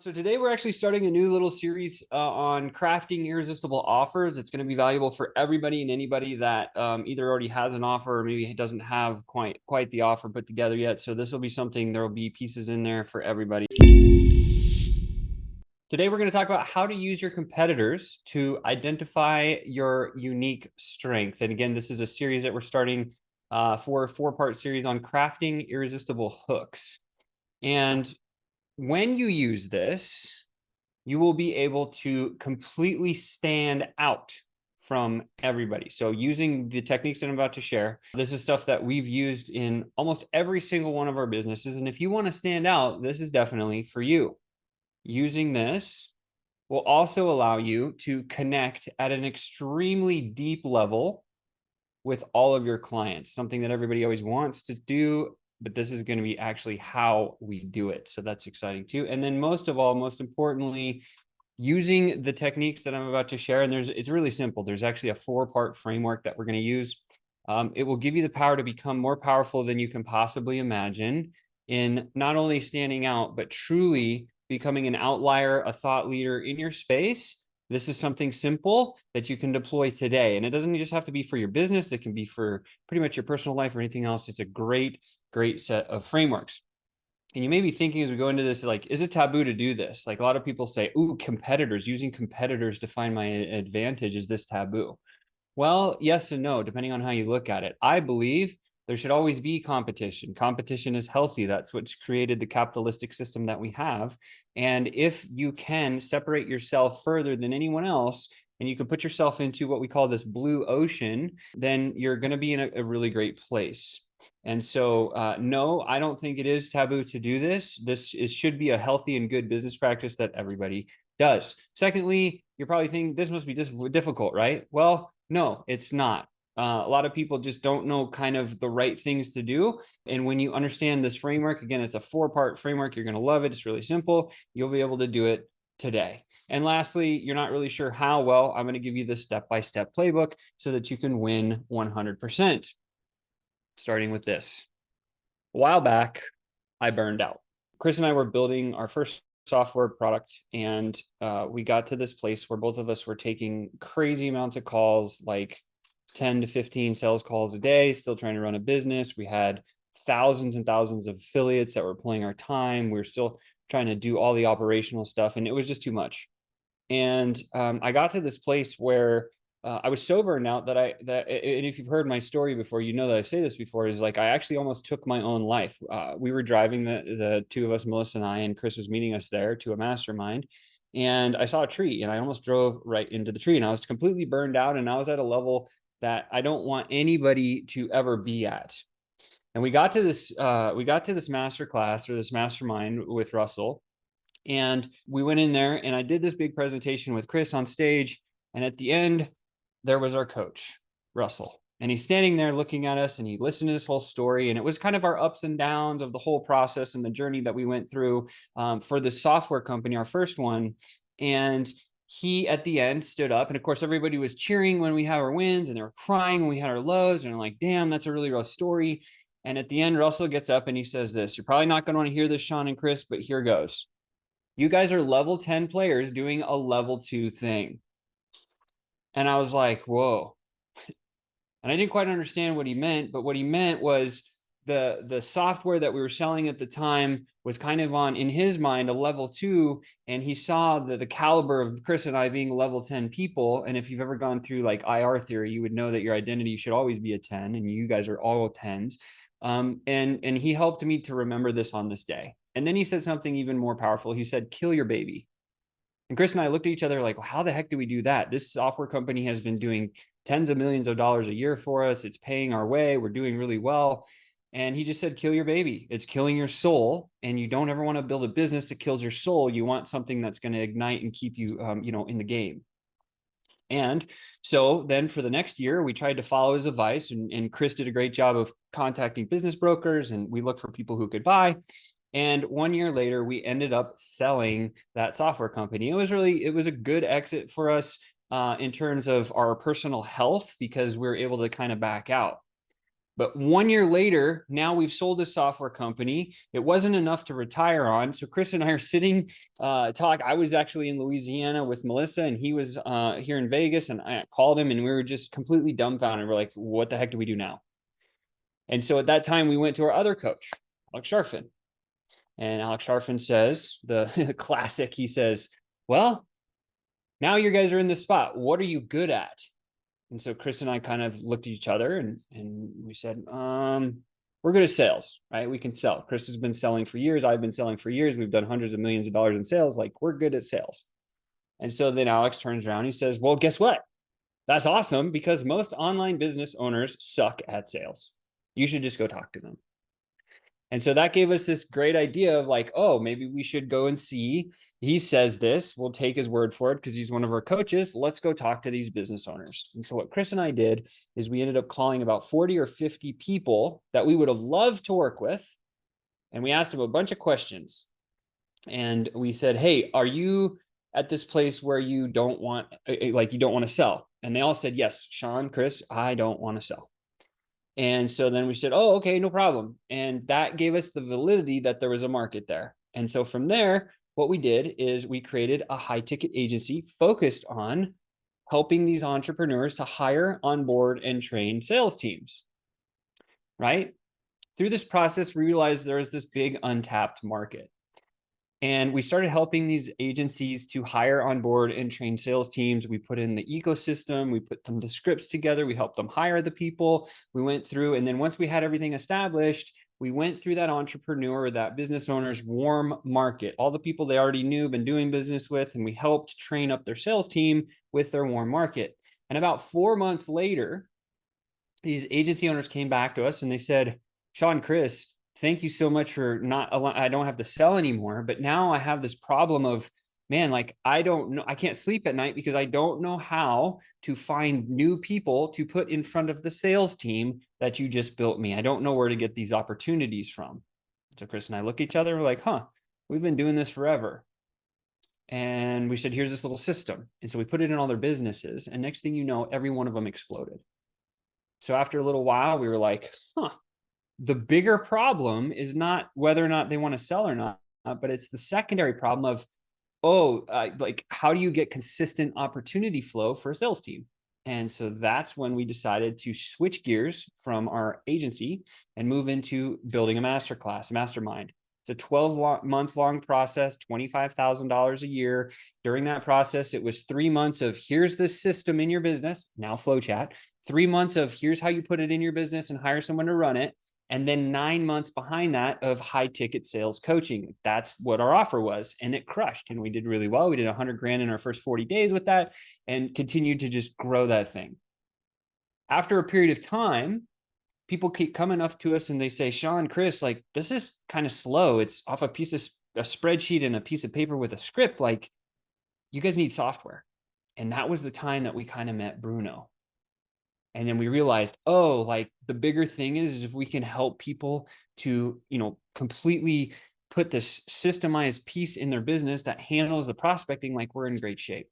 So today we're actually starting a new little series on crafting irresistible offers. It's going to be valuable for everybody and anybody that either already has an offer or maybe doesn't have quite the offer put together yet. So this will be something, there will be pieces in there for everybody. Today we're going to talk about how to use your competitors to identify your unique strength. And again, this is a series that we're starting for a 4-part series on crafting irresistible hooks. And when you use this, you will be able to completely stand out from everybody. So using the techniques that I'm about to share, this is stuff that we've used in almost every single one of our businesses. And if you want to stand out, this is definitely for you. Using this will also allow you to connect at an extremely deep level with all of your clients, something that everybody always wants to do, but this is going to be actually how we do it. So that's exciting too. And then most of all, most importantly, using the techniques that I'm about to share, and it's really simple. There's actually a 4-part framework that we're going to use. It will give you the power to become more powerful than you can possibly imagine in not only standing out, but truly becoming an outlier, a thought leader in your space. This is something simple that you can deploy today. And it doesn't just have to be for your business. It can be for pretty much your personal life or anything else. It's a great set of frameworks. And you may be thinking as we go into this, like, is it taboo to do this? Like a lot of people say, ooh, competitors, using competitors to find my advantage, is this taboo? Well, yes and no, depending on how you look at it. I believe there should always be competition. Competition is healthy. That's what's created the capitalistic system that we have. And if you can separate yourself further than anyone else, and you can put yourself into what we call this blue ocean, then you're going to be in a really great place. And so, no, I don't think it is taboo to do this. Should be a healthy and good business practice that everybody does. Secondly, you're probably thinking this must be difficult, right? Well, no, it's not. A lot of people just don't know kind of the right things to do. And when you understand this framework, again, it's a 4-part framework. You're going to love it. It's really simple. You'll be able to do it today. And lastly, you're not really sure how well. I'm going to give you the step-by-step playbook so that you can win 100%. Starting with this. A while back, I burned out. Chris and I were building our first software product, and we got to this place where both of us were taking crazy amounts of calls, like 10 to 15 sales calls a day, still trying to run a business. We had thousands and thousands of affiliates that were pulling our time. We were still trying to do all the operational stuff, and it was just too much. And I got to this place where I was so burned out that and if you've heard my story before, you know that I say this before, is like I actually almost took my own life. We were driving, the two of us, Melissa and I, and Chris was meeting us there to a mastermind. And I saw a tree and I almost drove right into the tree, and I was completely burned out, and I was at a level that I don't want anybody to ever be at. And we got to this master class, or this mastermind, with Russell. And we went in there and I did this big presentation with Chris on stage. And at the end, there was our coach, Russell. And he's standing there looking at us, and he listened to this whole story. And it was kind of our ups and downs of the whole process and the journey that we went through for the software company, our first one. And he, at the end, stood up. And of course, everybody was cheering when we had our wins, and they were crying when we had our lows. And I'm like, damn, that's a really rough story. And at the end, Russell gets up and he says this: you're probably not going to want to hear this, Sean and Chris, but here goes. You guys are level 10 players doing a level 2 thing. And I was like, whoa. And I didn't quite understand what he meant, but what he meant was the software that we were selling at the time was kind of on, in his mind, a level 2. And he saw the caliber of Chris and I being level 10 people. And if you've ever gone through like IR theory, you would know that your identity should always be a 10, and you guys are all 10s. And he helped me to remember this on this day. And then he said something even more powerful. He said, kill your baby. And Chris and I looked at each other like, well, how the heck do we do that? This software company has been doing tens of millions of dollars a year for us. It's paying our way. We're doing really well. And he just said, kill your baby. It's killing your soul. And you don't ever want to build a business that kills your soul. You want something that's going to ignite and keep you, in the game. And so then for the next year, we tried to follow his advice, and Chris did a great job of contacting business brokers, and we looked for people who could buy. And 1 year later, we ended up selling that software company. It was a good exit for us in terms of our personal health, because we were able to kind of back out. But 1 year later, now we've sold a software company. It wasn't enough to retire on. So Chris and I are sitting, I was actually in Louisiana with Melissa, and he was here in Vegas, and I called him, and we were just completely dumbfounded. We're like, what the heck do we do now? And so at that time, we went to our other coach, Alex Sharfin. And Alex Sharfin says, the classic, he says, well, now you guys are in this spot. What are you good at? And so Chris and I kind of looked at each other and we said, we're good at sales, right? We can sell. Chris has been selling for years. I've been selling for years. We've done hundreds of millions of dollars in sales. Like, we're good at sales. And so then Alex turns around. He says, well, guess what? That's awesome, because most online business owners suck at sales. You should just go talk to them. And so that gave us this great idea of like, oh, maybe we should go and see. He says this, we'll take his word for it because he's one of our coaches. Let's go talk to these business owners. And so what Chris and I did is we ended up calling about 40 or 50 people that we would have loved to work with. And we asked them a bunch of questions. And we said, hey, are you at this place where you don't want, you don't want to sell? And they all said, yes, Sean, Chris, I don't want to sell. And so then we said, oh, okay, no problem. And that gave us the validity that there was a market there. And so from there, what we did is we created a high ticket agency focused on helping these entrepreneurs to hire, onboard, and train sales teams, right? Through this process, we realized there was this big untapped market. And we started helping these agencies to hire, onboard, and train sales teams. We put in the ecosystem, we put the scripts together, we helped them hire the people. We went through, and then once we had everything established, we went through that entrepreneur, that business owner's warm market, all the people they already knew, been doing business with, and we helped train up their sales team with their warm market. And about 4 months later, these agency owners came back to us and they said, Sean, Chris, thank you so much for I don't have to sell anymore, but now I have this problem of, man, like, I don't know, I can't sleep at night because I don't know how to find new people to put in front of the sales team that you just built me. I don't know where to get these opportunities from. So Chris and I look at each other, we're like, we've been doing this forever. And we said, here's this little system. And so we put it in all their businesses. And next thing you know, every one of them exploded. So after a little while, we were like, the bigger problem is not whether or not they want to sell or not, but it's the secondary problem of, like, how do you get consistent opportunity flow for a sales team? And so that's when we decided to switch gears from our agency and move into building a masterclass, a mastermind. It's a 12-month long process, $25,000 a year. During that process, it was 3 months of here's the system in your business, now FlowChat, 3 months of here's how you put it in your business and hire someone to run it. And then 9 months behind that of high ticket sales coaching. That's what our offer was. And it crushed. And we did really well. We did 100 grand in our first 40 days with that and continued to just grow that thing. After a period of time, people keep coming up to us and they say, Sean, Chris, like, this is kind of slow. It's off a spreadsheet and a piece of paper with a script. Like, you guys need software. And that was the time that we kind of met Bruno. And then we realized, like, the bigger thing is if we can help people to, completely put this systemized piece in their business that handles the prospecting, like, we're in great shape.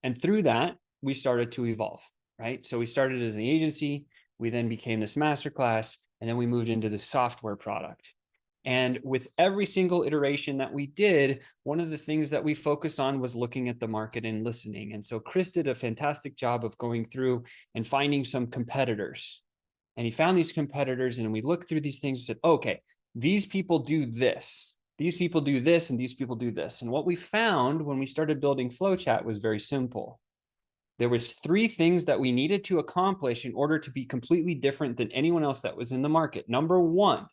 And through that, we started to evolve, right? So we started as an agency, we then became this masterclass, and then we moved into the software product. And with every single iteration that we did, one of the things that we focused on was looking at the market and listening. And so Chris did a fantastic job of going through and finding some competitors. And he found these competitors, and we looked through these things and said, okay, these people do this. These people do this, and these people do this. And what we found when we started building FlowChat was very simple. There was 3 things that we needed to accomplish in order to be completely different than anyone else that was in the market. Number 1,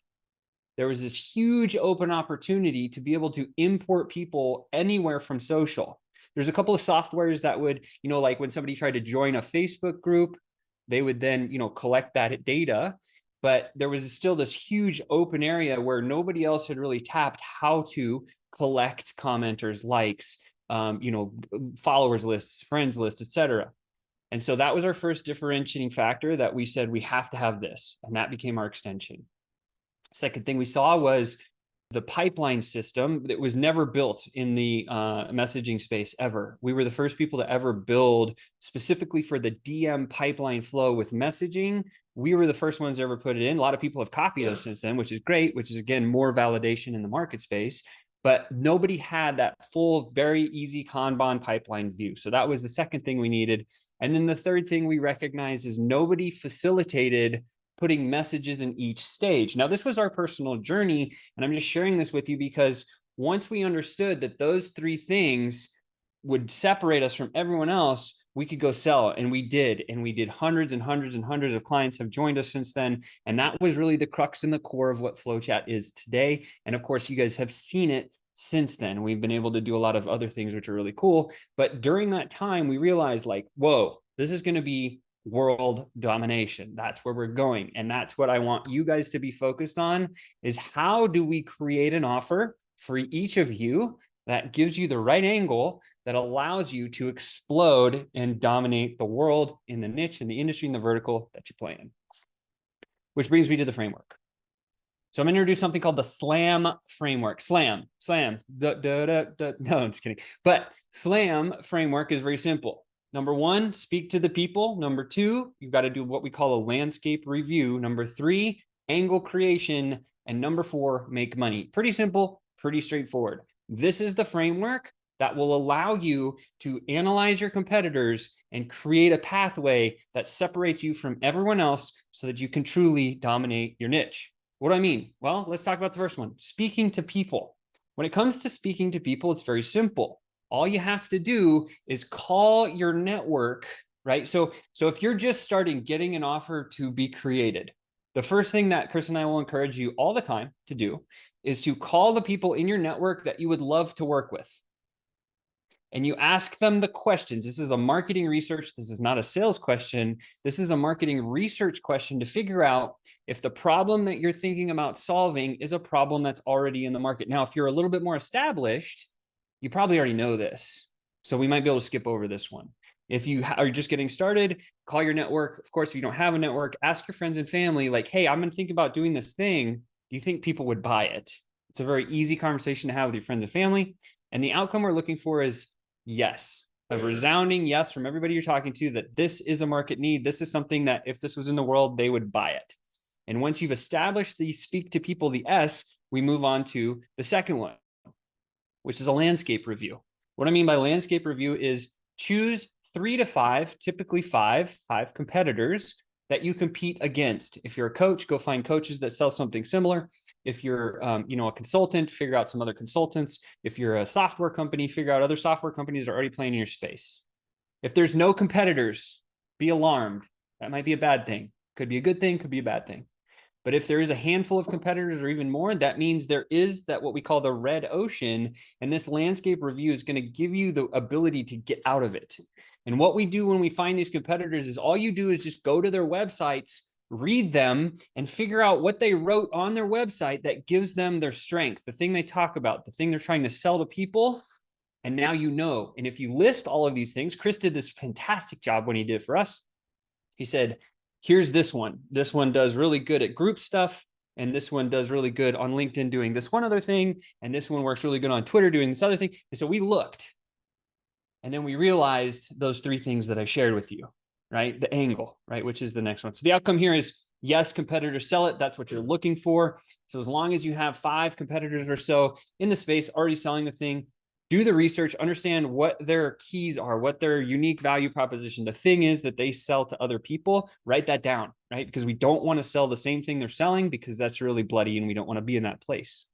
there was this huge open opportunity to be able to import people anywhere from social. There's a couple of softwares that would, like when somebody tried to join a Facebook group, they would then, collect that data. But there was still this huge open area where nobody else had really tapped how to collect commenters, likes, followers lists, friends lists, etc. And so that was our first differentiating factor that we said we have to have this, and that became our extension. Second thing we saw was the pipeline system that was never built in the messaging space ever. We were the first people to ever build specifically for the DM pipeline flow with messaging We were the first ones to ever put it in. A lot of people have copied us since then, which is great, which is, again, more validation in the market space. But nobody had that full, very easy Kanban pipeline view. So that was the second thing we needed. And then the third thing we recognized is nobody facilitated putting messages in each stage. Now, this was our personal journey, and I'm just sharing this with you because once we understood that those three things would separate us from everyone else, we could go sell. And we did. And we did hundreds and hundreds and hundreds of clients have joined us since then. And that was really the crux and the core of what FlowChat is today. And of course, you guys have seen it since then. We've been able to do a lot of other things, which are really cool. But during that time, we realized like, whoa, this is going to be world domination. That's where we're going. And that's what I want you guys to be focused on, is how do we create an offer for each of you that gives you the right angle that allows you to explode and dominate the world in the niche, in the industry, in the vertical that you play in. Which brings me to the framework. So I'm going to introduce something called the SLAM framework. SLAM. No, I'm just kidding. But SLAM framework is very simple. Number one, speak to the people. Number two, you've got to do what we call a landscape review. Number three, angle creation. And number four, make money. Pretty simple, pretty straightforward. This is the framework that will allow you to analyze your competitors and create a pathway that separates you from everyone else so that you can truly dominate your niche. What do I mean? Well, let's talk about the first one, speaking to people. When it comes to speaking to people, it's very simple. All you have to do is call your network, right? So if you're just starting getting an offer to be created, the first thing that Chris and I will encourage you all the time to do is to call the people in your network that you would love to work with. And you ask them the questions. This is a marketing research. This is not a sales question. This is a marketing research question to figure out if the problem that you're thinking about solving is a problem that's already in the market. Now, if you're a little bit more established, you probably already know this. So we might be able to skip over this one. If you are just getting started, call your network. Of course, if you don't have a network, ask your friends and family, like, hey, I'm going to think about doing this thing. Do you think people would buy it? It's a very easy conversation to have with your friends and family. And the outcome we're looking for is yes, a resounding yes from everybody you're talking to, that this is a market need. This is something that if this was in the world, they would buy it. And once you've established the speak to people, the S, we move on to the second one, which is a landscape review. What I mean by landscape review is choose 3 to 5, typically five competitors that you compete against. If you're a coach, go find coaches that sell something similar. If you're a consultant, figure out some other consultants. If you're a software company, figure out other software companies that are already playing in your space. If there's no competitors, be alarmed. That might be a bad thing. Could be a good thing, could be a bad thing. But if there is a handful of competitors or even more, that means there is that what we call the red ocean. And this landscape review is going to give you the ability to get out of it. And what we do when we find these competitors is all you do is just go to their websites, read them, and figure out what they wrote on their website that gives them their strength, the thing they talk about, the thing they're trying to sell to people. And now you know. And if you list all of these things, Chris did this fantastic job when he did it for us. He said, here's this one. This one does really good at group stuff. And this one does really good on LinkedIn doing this one other thing. And this one works really good on Twitter doing this other thing. And so we looked. And then we realized those 3 things that I shared with you, right? The angle, right? Which is the next one. So the outcome here is, yes, competitors sell it. That's what you're looking for. So as long as you have 5 competitors or so in the space already selling the thing, do the research, understand what their keys are, what their unique value proposition, the thing is that they sell to other people, write that down, right? Because we don't want to sell the same thing they're selling, because that's really bloody and we don't want to be in that place.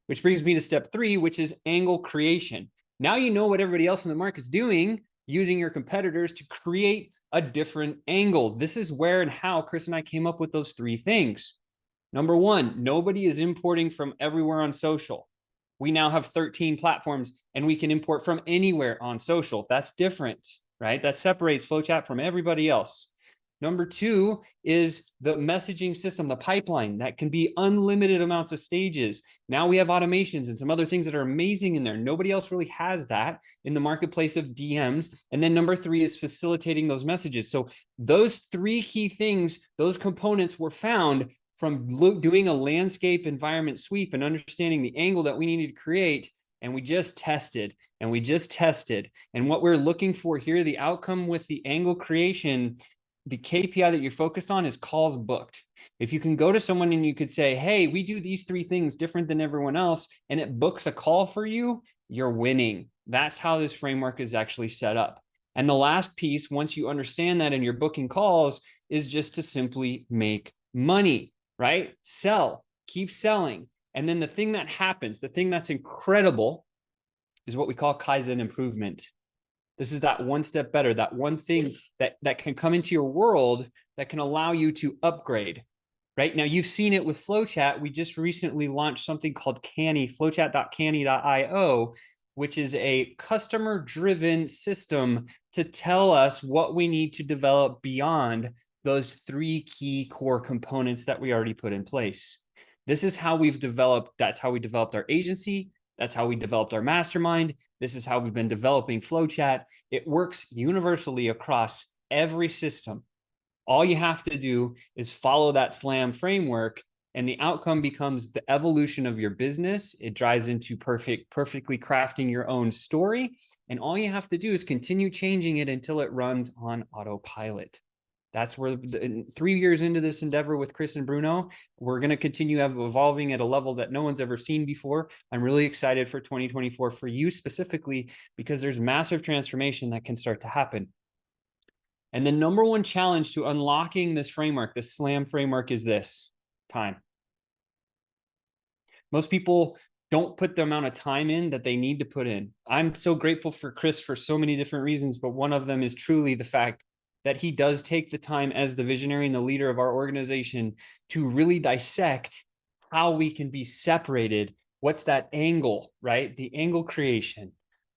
Which brings me to step 3, which is angle creation. Now you know what everybody else in the market's doing, using your competitors to create a different angle. This is where and how Chris and I came up with those 3 things. Number 1, nobody is importing from everywhere on social. We now have 13 platforms and we can import from anywhere on social. That's different, right? That separates FlowChat from everybody else. Number 2 is the messaging system, the pipeline that can be unlimited amounts of stages. Now we have automations and some other things that are amazing in there. Nobody else really has that in the marketplace of DMs. And then number 3 is facilitating those messages. So those 3 key things, those components were found from doing a landscape environment sweep and understanding the angle that we needed to create. And we just tested and we just tested. And what we're looking for here, the outcome with the angle creation the KPI that you're focused on is calls booked. If you can go to someone and you could say, hey, we do these 3 things different than everyone else, and it books a call for you, you're winning. That's how this framework is actually set up. And the last piece, once you understand that and you're booking calls, is just to simply make money, right? Sell, keep selling. And then the thing that happens, the thing that's incredible, is what we call Kaizen Improvement. This is that one step better, that one thing that can come into your world that can allow you to upgrade. Right now, you've seen it with FlowChat. We just recently launched something called Canny, flowchat.canny.io, which is a customer-driven system to tell us what we need to develop beyond those 3 key core components that we already put in place. This is how we've developed, that's how we developed our agency. That's how we developed our mastermind. This is how we've been developing FlowChat. It works universally across every system. All you have to do is follow that SLAM framework, and the outcome becomes the evolution of your business. It drives into perfectly crafting your own story. And all you have to do is continue changing it until it runs on autopilot. That's where 3 years into this endeavor with Chris and Bruno, we're going to continue evolving at a level that no one's ever seen before. I'm really excited for 2024 for you specifically, because there's massive transformation that can start to happen. And the number one challenge to unlocking this framework, this SLAM framework, is this: time. Most people don't put the amount of time in that they need to put in. I'm so grateful for Chris for so many different reasons, but one of them is truly the fact that he does take the time as the visionary and the leader of our organization to really dissect how we can be separated. What's that angle, right? The angle creation.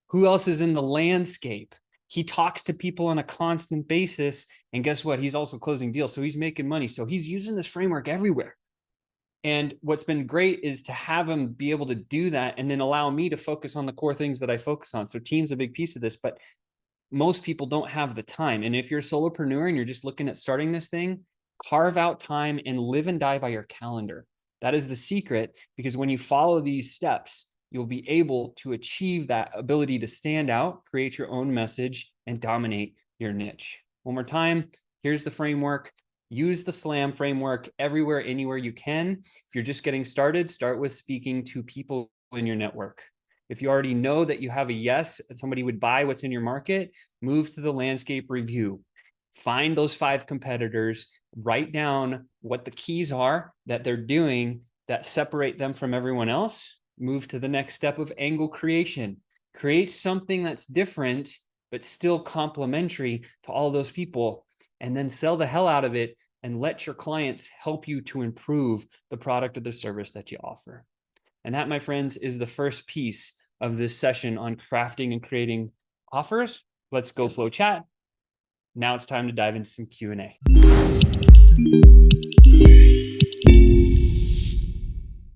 Who else is in the landscape? He talks to people on a constant basis, and guess what? He's also closing deals, so he's making money. So he's using this framework everywhere. And what's been great is to have him be able to do that and then allow me to focus on the core things that I focus on. So team's a big piece of this, but most people don't have the time. And if you're a solopreneur and you're just looking at starting this thing, carve out time and live and die by your calendar. That is the secret, because when you follow these steps, you'll be able to achieve that ability to stand out, create your own message, and dominate your niche. One more time, here's the framework. Use the SLAM framework everywhere, anywhere you can. If you're just getting started, start with speaking to people in your network. If you already know that you have a yes, somebody would buy what's in your market, move to the landscape review. Find those 5 competitors, write down what the keys are that they're doing that separate them from everyone else. Move to the next step of angle creation. Create something that's different, but still complementary to all those people, and then sell the hell out of it and let your clients help you to improve the product or the service that you offer. And that, my friends, is the first piece of this session on crafting and creating offers. Let's go FlowChat. Now it's time to dive into some Q&A.